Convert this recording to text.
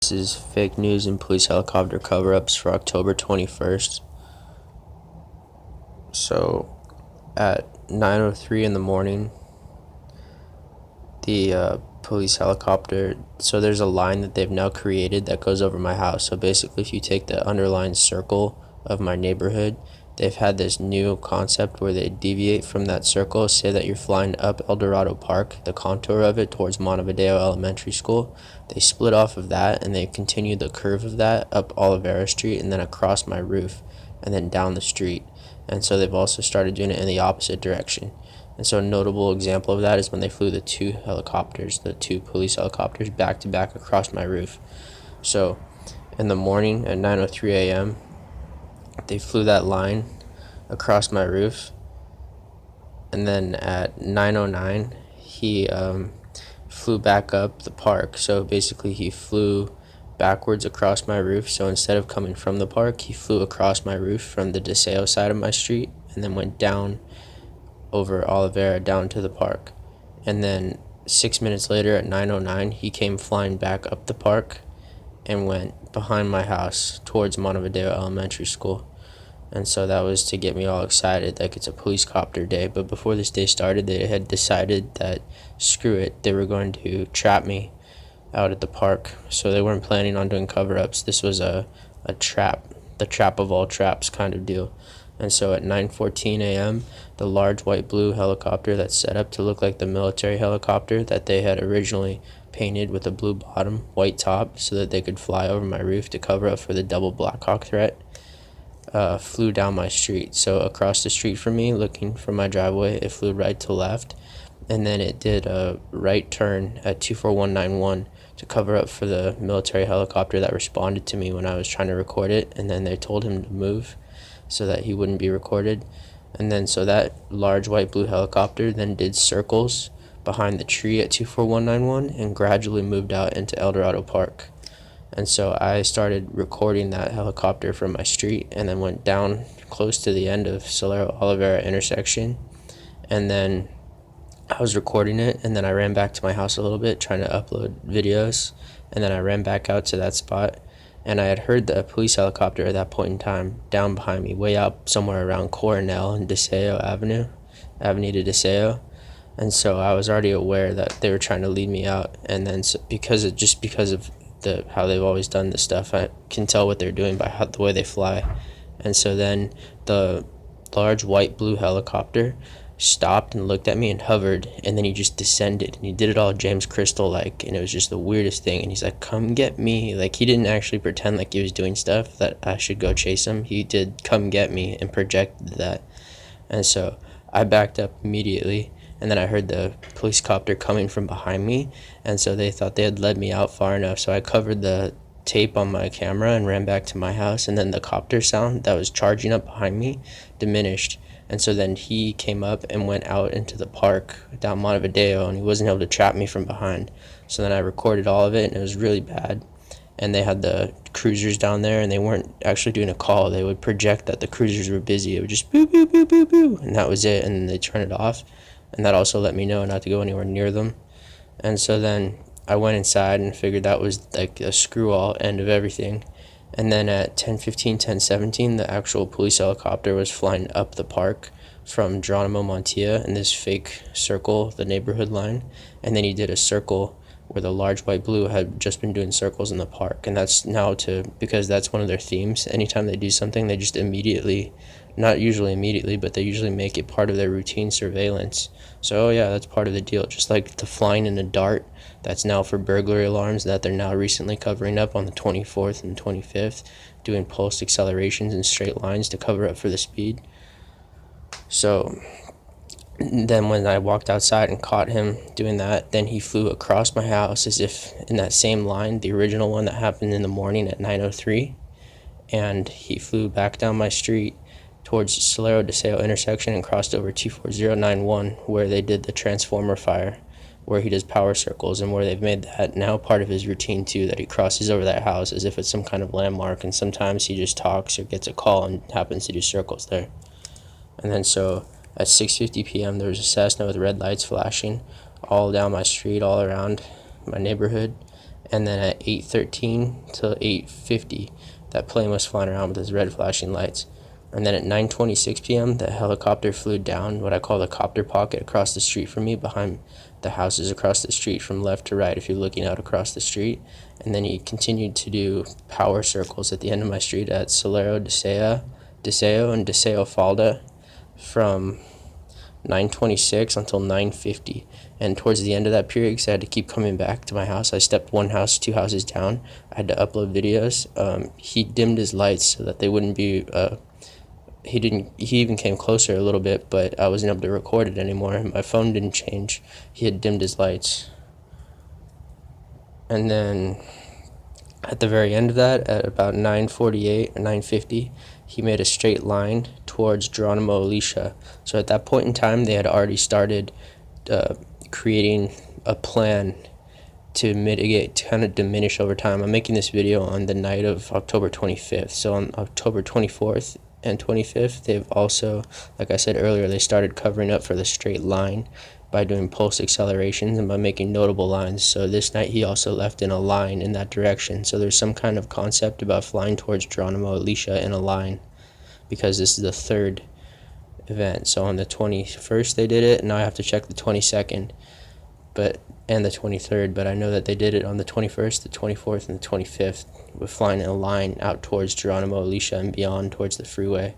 This is fake news and police helicopter cover-ups for October 21st. So at 9:03 in the morning, the police helicopter, so there's a line that they've now created that goes over my house. So basically, if you take the underlined circle of my neighborhood, they've had this new concept where they deviate from that circle. Say that you're flying up El Dorado Park, the contour of it towards Montevideo Elementary School. They split off of that and they continue the curve of that up Olivera Street and then across my roof and then down the street. And so they've also started doing it in the opposite direction. And so a notable example of that is when they flew the two police helicopters back to back across my roof. So in the morning at 9:03 a.m., they flew that line across my roof. And then at 9:09, he flew back up the park. So basically he flew backwards across my roof. So instead of coming from the park, he flew across my roof from the Deseo side of my street and then went down over Olivera down to the park. And then 6 minutes later at 9:09, he came flying back up the park and went behind my house towards Montevideo Elementary School. And so that was to get me all excited, like it's a police copter day. But before this day started, they had decided that screw it, they were going to trap me out at the park. So they weren't planning on doing cover-ups. This was a trap, the trap of all traps kind of deal. And so at 9:14 a.m., the large white blue helicopter that's set up to look like the military helicopter that they had originally painted with a blue bottom, white top, so that they could fly over my roof to cover up for the double Black Hawk threat, flew down my street. So across the street from me, looking from my driveway, it flew right to left, and then it did a right turn at 24191 to cover up for the military helicopter that responded to me when I was trying to record it, and then they told him to move so that he wouldn't be recorded. And then so that large white blue helicopter then did circles behind the tree at 24191 and gradually moved out into El Dorado Park. And so I started recording that helicopter from my street and then went down close to the end of Solero Olivera intersection. And then I was recording it, and then I ran back to my house a little bit trying to upload videos, and then I ran back out to that spot. And I had heard the police helicopter at that point in time down behind me, way out somewhere around Coronel and Deseo Avenue to Deseo. And so I was already aware that they were trying to lead me out. And then because of how they've always done this stuff, I can tell what they're doing by the way they fly. And so then the large white blue helicopter stopped and looked at me and hovered, and then he just descended, and he did it all James Crystal like, and it was just the weirdest thing. And he's like, come get me. Like, he didn't actually pretend like he was doing stuff that I should go chase him. He did come get me and projected that. And so I backed up immediately, and then I heard the police copter coming from behind me, and so they thought they had led me out far enough. So I covered the tape on my camera and ran back to my house, and then the copter sound that was charging up behind me diminished. And so then he came up and went out into the park down Montevideo, and he wasn't able to trap me from behind. So then I recorded all of it, and it was really bad. And they had the cruisers down there, and they weren't actually doing a call. They would project that the cruisers were busy. It would just boo, boo, boo, boo, boo, and that was it, and then they turn it off. And that also let me know not to go anywhere near them. And so then I went inside and figured that was like a screw-all end of everything. And then at 10:15, 10:17, the actual police helicopter was flying up the park from Jeronimo Montilla in this fake circle, the neighborhood line. And then he did a circle where the large white blue had just been doing circles in the park. And that's now because that's one of their themes. Anytime they do something, they just immediately, not usually immediately, but they usually make it part of their routine surveillance. So, yeah, that's part of the deal. Just like the flying in a dart, that's now for burglary alarms that they're now recently covering up on the 24th and 25th, doing pulsed accelerations in straight lines to cover up for the speed. So then when I walked outside and caught him doing that, then he flew across my house as if in that same line, the original one that happened in the morning at 9:03, and he flew back down my street towards Solero Deseo intersection and crossed over 24091 where they did the transformer fire, where he does power circles, and where they've made that now part of his routine too, that he crosses over that house as if it's some kind of landmark, and sometimes he just talks or gets a call and happens to do circles there. And then so at 6:50 p.m. there was a Cessna with red lights flashing all down my street, all around my neighborhood, And then at 8:13 till 8:50, that plane was flying around with its red flashing lights. And then at 9:26 p.m., the helicopter flew down what I call the copter pocket across the street from me, behind the houses across the street from left to right if you're looking out across the street. And then he continued to do power circles at the end of my street at Solero Deseo and Deseo Falda from 9:26 until 9:50. And towards the end of that period, because I had to keep coming back to my house, I stepped one house, two houses down. I had to upload videos. He dimmed his lights so that they wouldn't be he even came closer a little bit, but I wasn't able to record it anymore. My phone didn't change. He had dimmed his lights. And then at the very end of that, at about 9:48 or 9:50, he made a straight line towards Jeronimo, Alicia. So at that point in time, they had already started creating a plan to mitigate, to kind of diminish over time. I'm making this video on the night of October 25th. So on October 24th and 25th, they've also, like I said earlier, they started covering up for the straight line by doing pulse accelerations and by making notable lines. So this night he also left in a line in that direction. So there's some kind of concept about flying towards Jeronimo, Alicia in a line, because this is the third event. So on the 21st they did it, and now I have to check the 22nd and the 23rd, but I know that they did it on the 21st, the 24th, and the 25th, with flying in a line out towards Jeronimo, Alicia, and beyond towards the freeway.